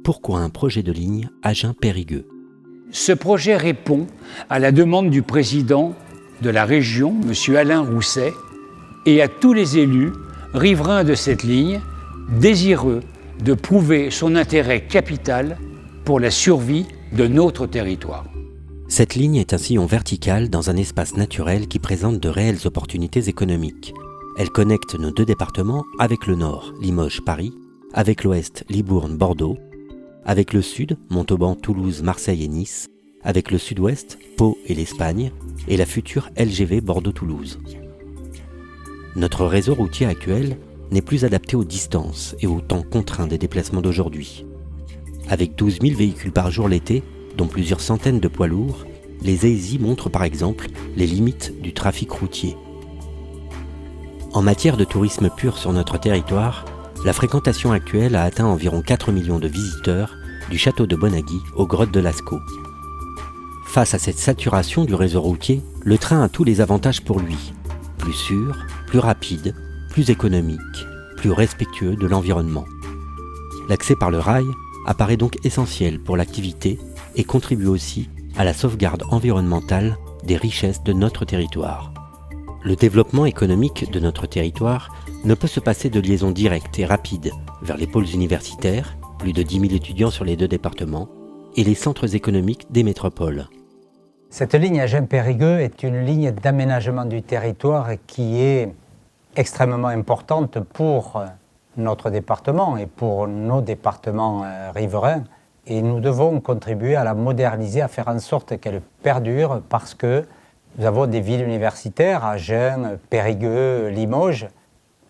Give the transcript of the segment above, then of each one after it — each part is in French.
Pourquoi un projet de ligne Agen-Périgueux? Ce projet répond à la demande du président de la région, M. Alain Rousset, et à tous les élus riverains de cette ligne, désireux de prouver son intérêt capital pour la survie de notre territoire. Cette ligne est un sillon vertical dans un espace naturel qui présente de réelles opportunités économiques. Elle connecte nos deux départements avec le nord, Limoges-Paris, avec l'ouest, Libourne-Bordeaux, avec le sud, Montauban, Toulouse, Marseille et Nice, avec le sud-ouest, Pau et l'Espagne, et la future LGV Bordeaux-Toulouse. Notre réseau routier actuel n'est plus adapté aux distances et aux temps contraints des déplacements d'aujourd'hui. Avec 12 000 véhicules par jour l'été, dont plusieurs centaines de poids lourds, les ESI montrent par exemple les limites du trafic routier. En matière de tourisme pur sur notre territoire, la fréquentation actuelle a atteint environ 4 millions de visiteurs du château de Bonagui aux grottes de Lascaux. Face à cette saturation du réseau routier, le train a tous les avantages pour lui. Plus sûr, plus rapide, plus économique, plus respectueux de l'environnement. L'accès par le rail apparaît donc essentiel pour l'activité et contribue aussi à la sauvegarde environnementale des richesses de notre territoire. Le développement économique de notre territoire ne peut se passer de liaisons directes et rapides vers les pôles universitaires, plus de 10 000 étudiants sur les deux départements, et les centres économiques des métropoles. Cette ligne Agen-Périgueux est une ligne d'aménagement du territoire qui est extrêmement importante pour notre département et pour nos départements riverains. Et nous devons contribuer à la moderniser, à faire en sorte qu'elle perdure parce que nous avons des villes universitaires, Agen, Périgueux, Limoges,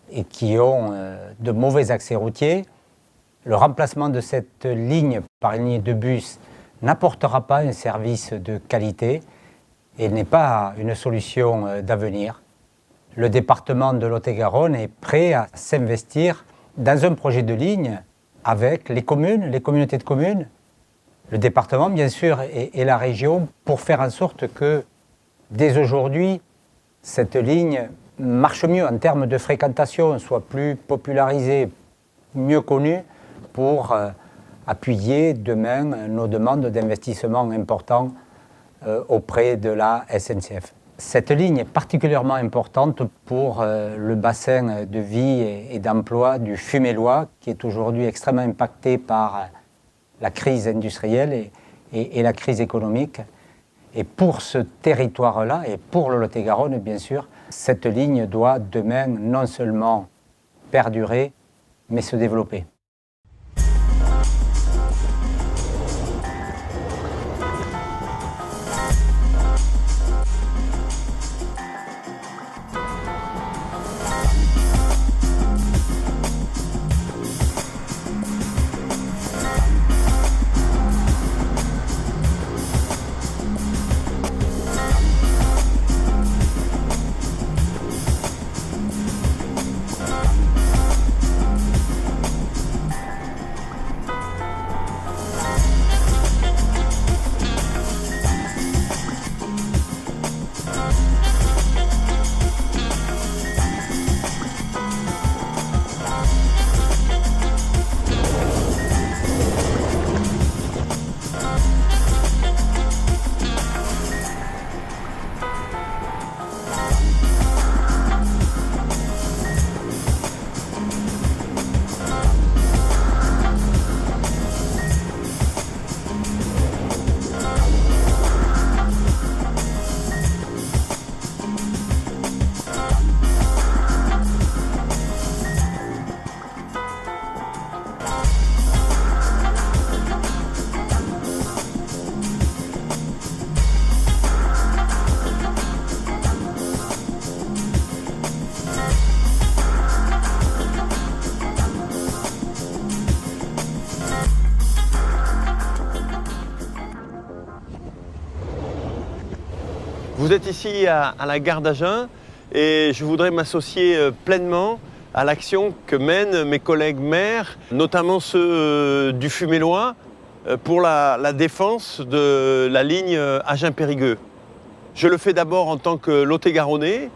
et qui ont de mauvais accès routiers. Le remplacement de cette ligne par une ligne de bus n'apportera pas un service de qualité et n'est pas une solution d'avenir. Le département de Lot-et-Garonne est prêt à s'investir dans un projet de ligne avec les communes, les communautés de communes, le département bien sûr et la région pour faire en sorte que dès aujourd'hui, cette ligne marche mieux en termes de fréquentation, soit plus popularisée, mieux connue pour appuyer demain nos demandes d'investissement importants auprès de la SNCF. Cette ligne est particulièrement importante pour le bassin de vie et d'emploi du Fumélois, qui est aujourd'hui extrêmement impacté par la crise industrielle et la crise économique. Et pour ce territoire-là, et pour le Lot-et-Garonne, bien sûr, cette ligne doit demain non seulement perdurer, mais se développer. Vous êtes ici à la gare d'Agen et je voudrais m'associer pleinement à l'action que mènent mes collègues maires, notamment ceux du Fumélois, pour la défense de la ligne Agen-Périgueux. Je le fais d'abord en tant que Lot-et-Garonnais.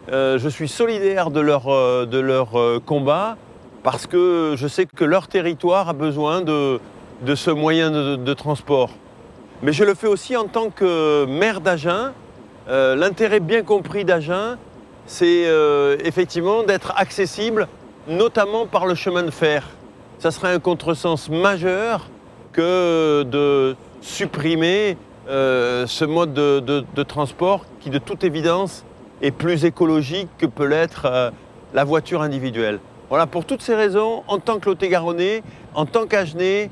Je suis solidaire de leur combat parce que je sais que leur territoire a besoin de ce moyen de transport. Mais je le fais aussi en tant que maire d'Agen. L'intérêt bien compris d'Agen, c'est effectivement d'être accessible, notamment par le chemin de fer. Ça serait un contresens majeur que de supprimer ce mode de transport qui, de toute évidence, est plus écologique que peut l'être la voiture individuelle. Voilà, pour toutes ces raisons, en tant que Lot-et-Garonnais, en tant qu'Agenais,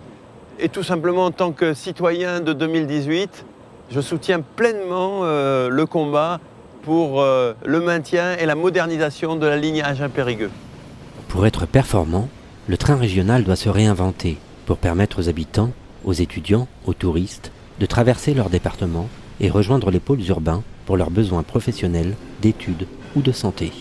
et tout simplement en tant que citoyen de 2018, je soutiens pleinement le combat pour le maintien et la modernisation de la ligne Agen-Périgueux. Pour être performant, le train régional doit se réinventer pour permettre aux habitants, aux étudiants, aux touristes de traverser leur département et rejoindre les pôles urbains pour leurs besoins professionnels, d'études ou de santé.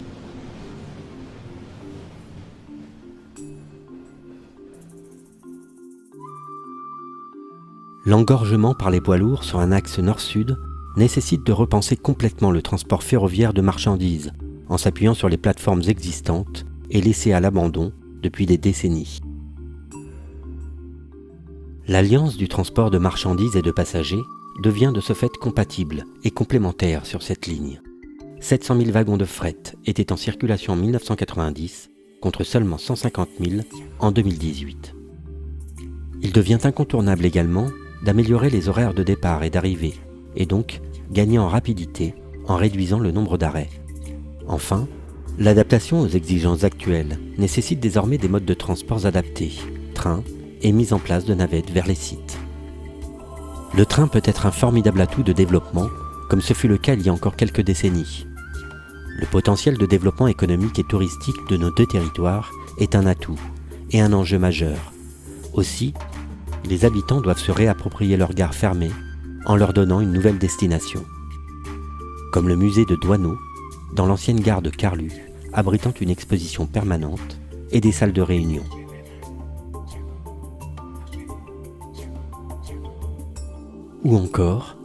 L'engorgement par les poids lourds sur un axe nord-sud nécessite de repenser complètement le transport ferroviaire de marchandises en s'appuyant sur les plateformes existantes et laissées à l'abandon depuis des décennies. L'alliance du transport de marchandises et de passagers devient de ce fait compatible et complémentaire sur cette ligne. 700 000 wagons de fret étaient en circulation en 1990 contre seulement 150 000 en 2018. Il devient incontournable également d'améliorer les horaires de départ et d'arrivée, et donc gagner en rapidité en réduisant le nombre d'arrêts. Enfin, l'adaptation aux exigences actuelles nécessite désormais des modes de transport adaptés, trains et mise en place de navettes vers les sites. Le train peut être un formidable atout de développement, comme ce fut le cas il y a encore quelques décennies. Le potentiel de développement économique et touristique de nos deux territoires est un atout et un enjeu majeur. Aussi, les habitants doivent se réapproprier leur gare fermée en leur donnant une nouvelle destination. Comme le musée de Douaneau, dans l'ancienne gare de Carlu, abritant une exposition permanente et des salles de réunion. Ou encore,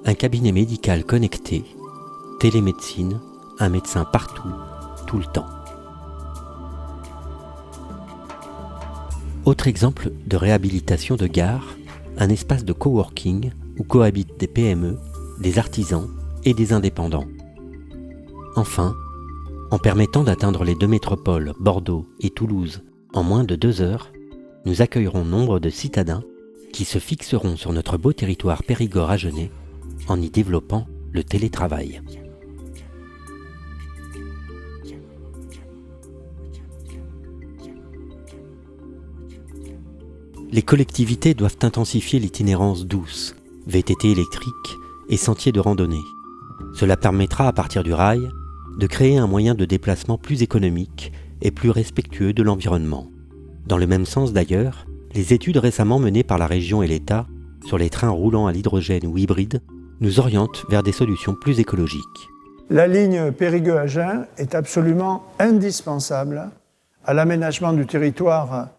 un cabinet médical connecté, télémédecine, un médecin partout, tout le temps. Autre exemple de réhabilitation de gare, un espace de coworking où cohabitent des PME, des artisans et des indépendants. Enfin, en permettant d'atteindre les deux métropoles, Bordeaux et Toulouse, en moins de 2 heures, nous accueillerons nombre de citadins qui se fixeront sur notre beau territoire périgord-agenais en y développant le télétravail. Les collectivités doivent intensifier l'itinérance douce, VTT électrique et sentiers de randonnée. Cela permettra à partir du rail de créer un moyen de déplacement plus économique et plus respectueux de l'environnement. Dans le même sens d'ailleurs, les études récemment menées par la région et l'État sur les trains roulant à l'hydrogène ou hybrides nous orientent vers des solutions plus écologiques. La ligne Périgueux-Agen est absolument indispensable à l'aménagement du territoire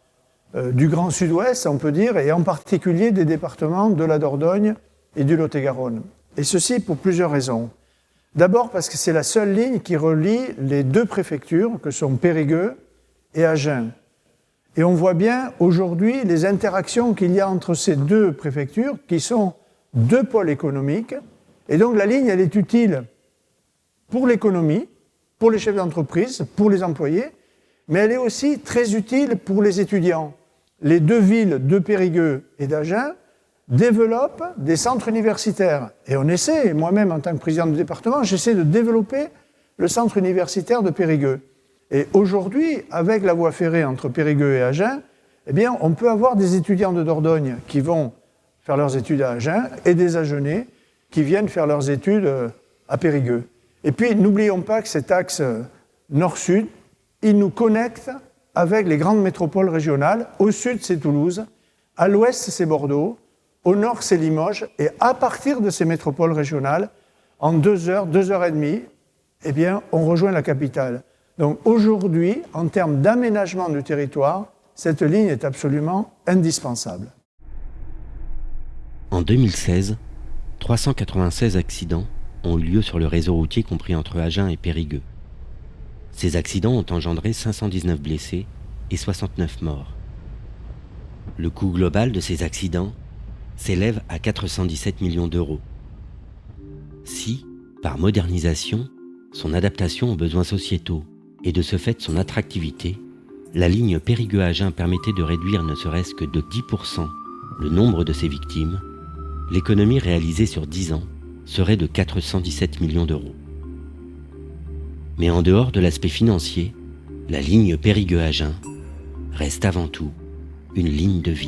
du Grand Sud-Ouest, on peut dire, et en particulier des départements de la Dordogne et du Lot-et-Garonne. Et ceci pour plusieurs raisons. D'abord parce que c'est la seule ligne qui relie les deux préfectures, que sont Périgueux et Agen. Et on voit bien aujourd'hui les interactions qu'il y a entre ces deux préfectures, qui sont deux pôles économiques. Et donc la ligne, elle est utile pour l'économie, pour les chefs d'entreprise, pour les employés, mais elle est aussi très utile pour les étudiants. Les deux villes de Périgueux et d'Agen développent des centres universitaires. Et on essaie, moi-même en tant que président du département, j'essaie de développer le centre universitaire de Périgueux. Et aujourd'hui, avec la voie ferrée entre Périgueux et Agen, eh bien, on peut avoir des étudiants de Dordogne qui vont faire leurs études à Agen et des Agenais qui viennent faire leurs études à Périgueux. Et puis, n'oublions pas que cet axe nord-sud, il nous connecte avec les grandes métropoles régionales. Au sud, c'est Toulouse. À l'ouest, c'est Bordeaux. Au nord, c'est Limoges. Et à partir de ces métropoles régionales, en 2 heures, 2 heures et demie, eh bien, on rejoint la capitale. Donc aujourd'hui, en termes d'aménagement du territoire, cette ligne est absolument indispensable. En 2016, 396 accidents ont eu lieu sur le réseau routier compris entre Agen et Périgueux. Ces accidents ont engendré 519 blessés et 69 morts. Le coût global de ces accidents s'élève à 417 millions d'euros. Si, par modernisation, son adaptation aux besoins sociétaux et de ce fait son attractivité, la ligne Périgueux-Agen permettait de réduire ne serait-ce que de 10% le nombre de ses victimes, l'économie réalisée sur 10 ans serait de 417 millions d'euros. Mais en dehors de l'aspect financier, la ligne Périgueux-Agen reste avant tout une ligne de vie.